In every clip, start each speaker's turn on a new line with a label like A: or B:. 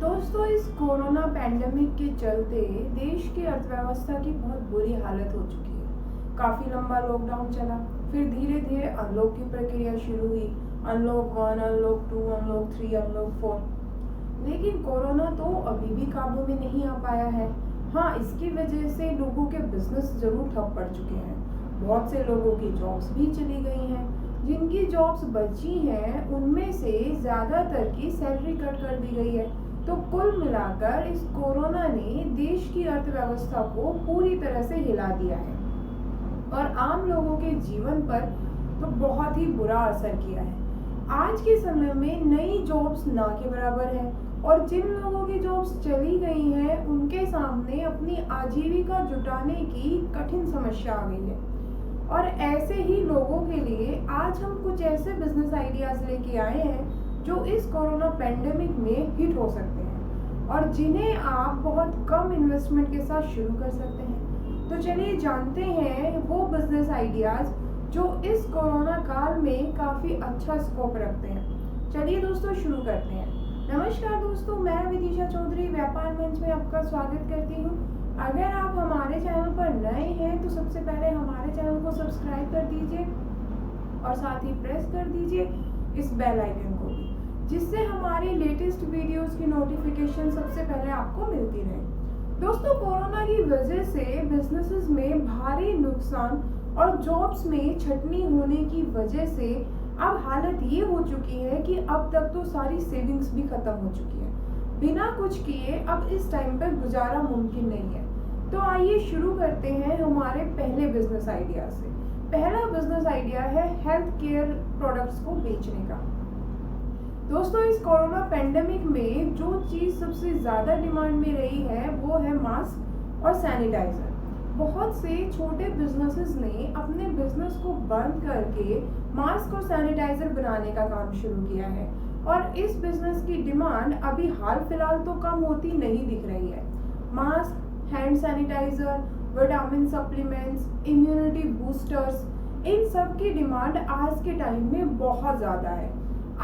A: दोस्तों, इस corona pandemic के चलते देश की अर्थव्यवस्था की बहुत बुरी हालत हो चुकी है। काफ़ी लंबा लॉकडाउन चला, फिर धीरे धीरे अनलॉक की प्रक्रिया शुरू हुई। Unlock 1, unlock 2, unlock 3, unlock 4। लेकिन कोरोना तो अभी भी काबू में नहीं आ पाया है। हाँ, इसकी वजह से लोगों के बिजनेस जरूर ठप पड़ चुके हैं। बहुत से लोगों की जॉब्स भी चली गई हैं। जिनकी जॉब्स बची हैं उनमें से ज़्यादातर की सैलरी कट कर दी गई है। तो कुल मिलाकर इस कोरोना ने देश की अर्थव्यवस्था को पूरी तरह से हिला दिया है और आम लोगों के जीवन पर तो बहुत ही बुरा असर किया है। आज के समय में नई जॉब्स ना के बराबर है और जिन लोगों की जॉब्स चली गई हैं उनके सामने अपनी आजीविका जुटाने की कठिन समस्या आ गई है। और ऐसे ही लोगों के लिए आज हम कुछ ऐसे बिजनेस आइडियाज लेके आए हैं जो इस कोरोना पैंडेमिक में हिट हो सकते हैं और जिन्हें आप बहुत कम इन्वेस्टमेंट के साथ शुरू कर सकते हैं। तो चलिए जानते हैं वो बिजनेस आइडियाज जो इस कोरोना काल में काफ़ी अच्छा स्कोप रखते हैं। चलिए दोस्तों शुरू करते हैं। नमस्कार दोस्तों, मैं विदिशा चौधरी व्यापार मंच में आपका स्वागत करती हूँ। अगर आप हमारे चैनल पर नए हैं तो सबसे पहले हमारे चैनल को सब्सक्राइब कर दीजिए और साथ ही प्रेस कर दीजिए इस बेल आइकन को भी, जिससे हमारी लेटेस्ट वीडियोस की नोटिफिकेशन सबसे पहले आपको मिलती रहे। दोस्तों, कोरोना की वजह से बिजनेसेस में भारी नुकसान और जॉब्स में छटनी होने की वजह से अब हालत ये हो चुकी है कि अब तक तो सारी सेविंग्स भी खत्म हो चुकी है। बिना कुछ किए अब इस टाइम पर गुजारा मुमकिन नहीं है। तो आइए शुरू करते हैं हमारे पहले बिजनेस आइडिया से। पहला बिजनेस आइडिया है हेल्थ केयर प्रोडक्ट्स को बेचने का। दोस्तों, इस कोरोना पैंडेमिक में जो चीज़ सबसे ज़्यादा डिमांड में रही है वो है मास्क और सैनिटाइजर। बहुत से छोटे बिजनेसेस ने अपने बिजनेस को बंद करके मास्क और सैनिटाइजर बनाने का काम शुरू किया है और इस बिजनेस की डिमांड अभी हाल फिलहाल तो कम होती नहीं दिख रही है। Mask, hand sanitiser, vitamin supplements, immunity boosters, इन सब की डिमांड आज के टाइम में बहुत ज़्यादा है।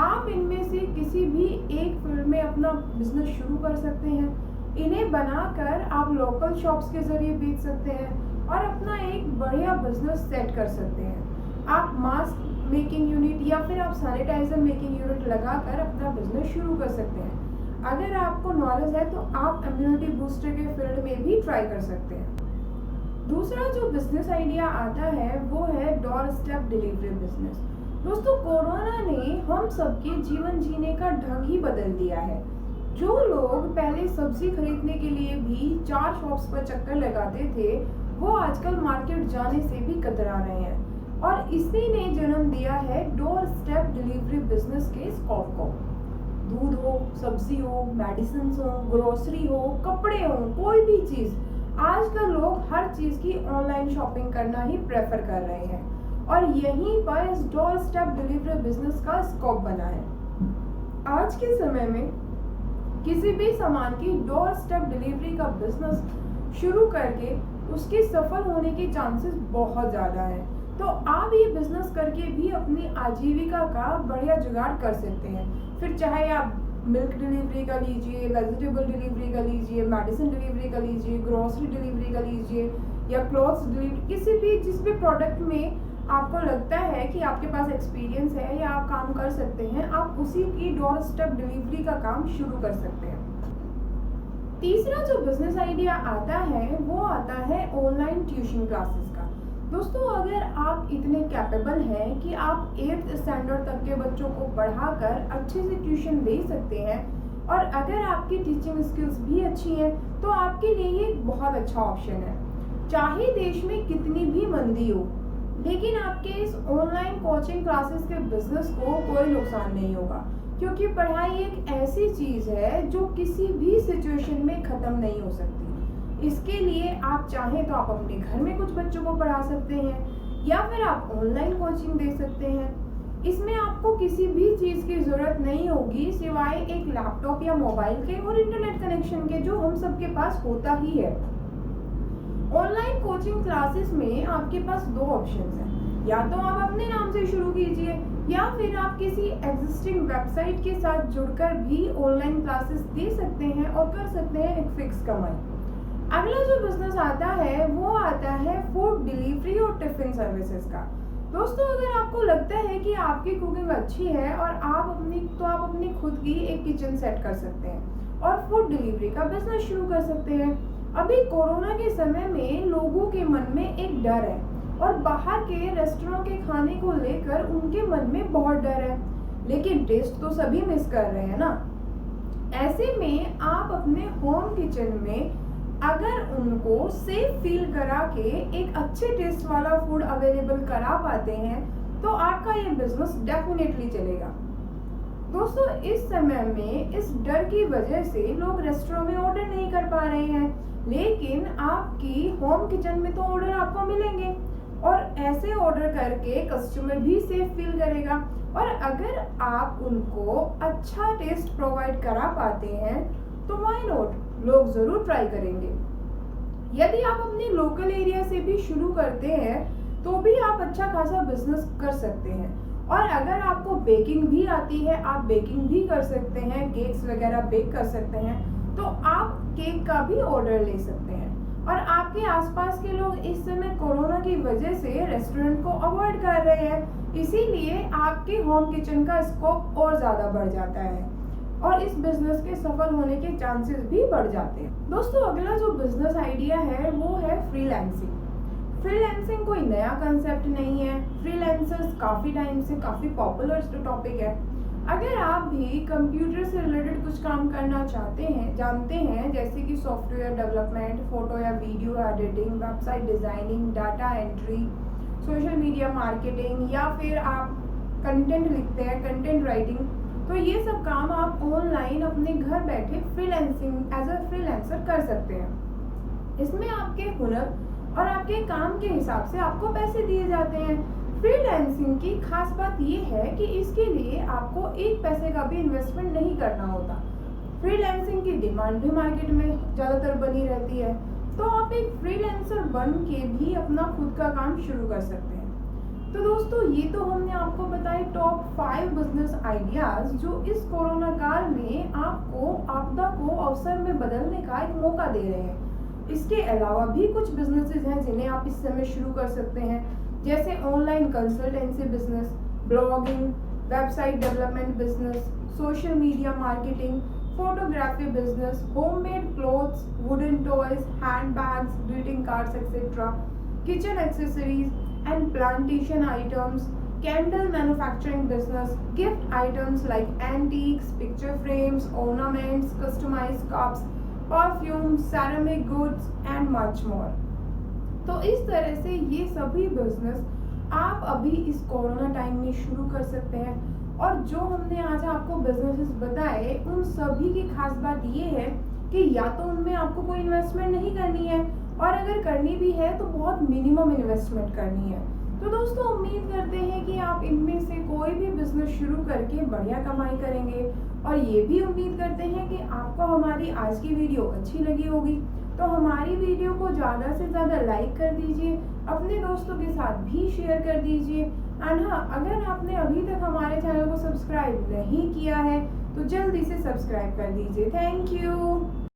A: आप इनमें से किसी भी एक फील्ड में अपना बिजनेस शुरू कर सकते हैं। इन्हें बनाकर आप लोकल शॉप्स के जरिए बेच सकते हैं और अपना एक बढ़िया बिजनेस सेट कर सकते हैं। आप मास्क मेकिंग यूनिट या फिर आप सैनिटाइजर मेकिंग यूनिट लगाकर अपना बिजनेस शुरू कर सकते हैं। अगर आपको नॉलेज है तो आप इम्यूनिटी बूस्टर के फील्ड में भी ट्राई कर सकते हैं। दूसरा जो बिजनेस आइडिया आता है वो है डोर स्टेप डिलीवरी बिजनेस। दोस्तों, कोरोना ने हम सबके जीवन जीने का ढंग ही बदल दिया है। जो लोग पहले सब्जी खरीदने के लिए भी 4 शॉप्स पर चक्कर लगाते थे वो आजकल मार्केट जाने से भी कतरा रहे हैं और इसी ने जन्म दिया है डोर स्टेप डिलीवरी बिजनेस के स्कोप को। दूध हो, सब्जी हो, मेडिसिन हो, ग्रोसरी हो, कपड़े हो, कोई भी चीज, आजकल लोग हर चीज की ऑनलाइन शॉपिंग करना ही प्रेफर कर रहे हैं और यहीं पर इस डोर स्टेप डिलीवरी बिजनेस का स्कोप बना है। आज के समय में किसी भी सामान की डोर स्टेप डिलीवरी का बिजनेस शुरू करके उसके सफल होने के चांसेस बहुत ज़्यादा हैं। तो आप ये बिजनेस करके भी अपनी आजीविका का बढ़िया जुगाड़ कर सकते हैं। फिर चाहे आप मिल्क डिलीवरी का लीजिए, वेजिटेबल डिलीवरी का लीजिए, मेडिसिन डिलीवरी का लीजिए, ग्रोसरी डिलीवरी का लीजिए या क्लॉथ्स डिलीवरी, किसी भी जिस भी प्रोडक्ट में आपको लगता है कि आपके पास एक्सपीरियंस है या आप काम कर सकते हैं, आप उसी की डोर स्टेप डिलीवरी का काम शुरू कर सकते हैं। तीसरा जो बिजनेस आइडिया आता है वो आता है ऑनलाइन ट्यूशन क्लासेस का। दोस्तों, अगर आप इतने कैपेबल हैं कि आप 8th स्टैंडर्ड तक के बच्चों को पढ़ाकर अच्छे से ट्यूशन दे सकते हैं और अगर आपकी टीचिंग स्किल्स भी अच्छी हैं तो आपके लिए ये एक बहुत अच्छा ऑप्शन है। चाहे देश में कितनी भी मंदी हो, लेकिन आपके इस ऑनलाइन कोचिंग क्लासेस के बिजनेस को कोई नुकसान नहीं होगा, क्योंकि पढ़ाई एक ऐसी चीज़ है जो किसी भी सिचुएशन में ख़त्म नहीं हो सकती। इसके लिए आप चाहें तो आप अपने घर में कुछ बच्चों को पढ़ा सकते हैं या फिर आप ऑनलाइन कोचिंग दे सकते हैं। इसमें आपको किसी भी चीज़ की ज़रूरत नहीं होगी सिवाय एक लैपटॉप या मोबाइल के और इंटरनेट कनेक्शन के, जो हम सबके पास होता ही है। ऑनलाइन कोचिंग क्लासेस में आपके पास 2 ऑप्शंस हैं। या तो आप अपने नाम से शुरू कीजिए या फिर आप किसी एग्जिस्टिंग वेबसाइट के साथ जुड़कर भी ऑनलाइन क्लासेस दे सकते हैं और कर सकते हैं एक फिक्स कमाई। अगला जो बिजनेस आता है वो आता है फूड डिलीवरी और टिफिन सर्विसेज का। दोस्तों, अगर आपको लगता है कि आपकी कुकिंग अच्छी है और आप अपनी खुद की एक किचन सेट कर सकते हैं और फूड डिलीवरी का बिजनेस शुरू कर सकते हैं। अभी कोरोना के समय में लोगों के मन में एक डर है और बाहर के रेस्टोरेंट के खाने को लेकर उनके मन में बहुत डर है, लेकिन टेस्ट तो सभी मिस कर रहे हैं ना। ऐसे में आप अपने होम किचन में अगर उनको सेफ फील करा के एक अच्छे टेस्ट वाला फूड अवेलेबल करा पाते हैं तो आपका ये बिजनेस डेफिनेटली चलेगा। दोस्तों, इस समय में इस डर की वजह से लोग रेस्टोरेंट में ऑर्डर नहीं कर पा रहे हैं, लेकिन आपकी होम किचन में तो ऑर्डर आपको मिलेंगे और ऐसे ऑर्डर करके कस्टमर भी सेफ फील करेगा। और अगर आप उनको अच्छा टेस्ट प्रोवाइड करा पाते हैं तो व्हाई नॉट, लोग जरूर ट्राई करेंगे। यदि आप अपने लोकल एरिया से भी शुरू करते हैं तो भी आप अच्छा खासा बिजनेस कर सकते हैं। और अगर आपको बेकिंग भी आती है, आप बेकिंग भी कर सकते हैं, केक्स वगैरह बेक कर सकते हैं, तो आप केक का भी ऑर्डर ले सकते हैं। और आपके आसपास के लोग इस समय कोरोना की वजह से रेस्टोरेंट को अवॉइड कर रहे हैं, इसीलिए आपके होम किचन का स्कोप और ज़्यादा बढ़ जाता है और इस बिजनेस के सफल होने के चांसेस भी बढ़ जाते हैं। दोस्तों, अगला जो बिजनेस आइडिया है वो है फ्रीलांसिंग। फ्रीलांसिंग कोई नया कंसेप्ट नहीं है, फ्रीलांसर्स काफ़ी टाइम से काफ़ी पॉपुलर टॉपिक है। अगर आप भी कंप्यूटर से रिलेटेड कुछ काम करना जानते हैं, जैसे कि सॉफ्टवेयर डेवलपमेंट, फोटो या video editing, website designing, data entry, social media marketing, या फिर आप कंटेंट लिखते हैं, कंटेंट राइटिंग, तो ये सब काम आप ऑनलाइन अपने घर बैठे फ्रीलांसिंग एज अ फ्रीलांसर कर सकते हैं। इसमें आपके हुनर और आपके काम के हिसाब से आपको पैसे दिए जाते हैं। फ्रीलांसिंग की खास बात ये है कि इसके लिए आपको एक पैसे का भी इन्वेस्टमेंट नहीं करना होता। फ्रीलांसिंग की डिमांड भी मार्केट में ज़्यादातर बनी रहती है, तो आप एक फ्रीलांसर बन के भी अपना खुद का काम शुरू कर सकते हैं। तो दोस्तों, ये तो हमने आपको बताए टॉप 5 बिजनेस आइडियाज जो इस कोरोना काल में आपको आपदा को अवसर में बदलने का एक मौका दे रहे हैं। इसके अलावा भी कुछ बिजनेसेस हैं जिन्हें आप इस समय शुरू कर सकते हैं, जैसे online consultancy business, blogging, website development business, social media marketing, photography business, homemade clothes, wooden toys, handbags, greeting cards etcetera, kitchen accessories and plantation items, candle manufacturing business, gift items like antiques, picture frames, ornaments, customized cups, perfumes, ceramic goods and much more। तो इस तरह से ये सभी business आप अभी इस corona time में शुरू कर सकते हैं। और जो हमने आज आपको बिजनेसेस बताए उन सभी की खास बात ये है कि या तो उनमें आपको कोई इन्वेस्टमेंट नहीं करनी है, और अगर करनी भी है तो बहुत मिनिमम इन्वेस्टमेंट करनी है। तो दोस्तों, उम्मीद करते हैं कि आप इनमें से कोई भी बिजनेस शुरू करके बढ़िया कमाई करेंगे, और ये भी उम्मीद करते हैं कि आपको हमारी आज की वीडियो अच्छी लगी होगी। तो हमारी वीडियो को ज़्यादा से ज़्यादा लाइक कर दीजिए, अपने दोस्तों के साथ भी शेयर कर दीजिए। एंड हाँ, अगर आपने अभी तक हमारे चैनल को सब्सक्राइब नहीं किया है तो जल्दी से सब्सक्राइब कर दीजिए। Thank you.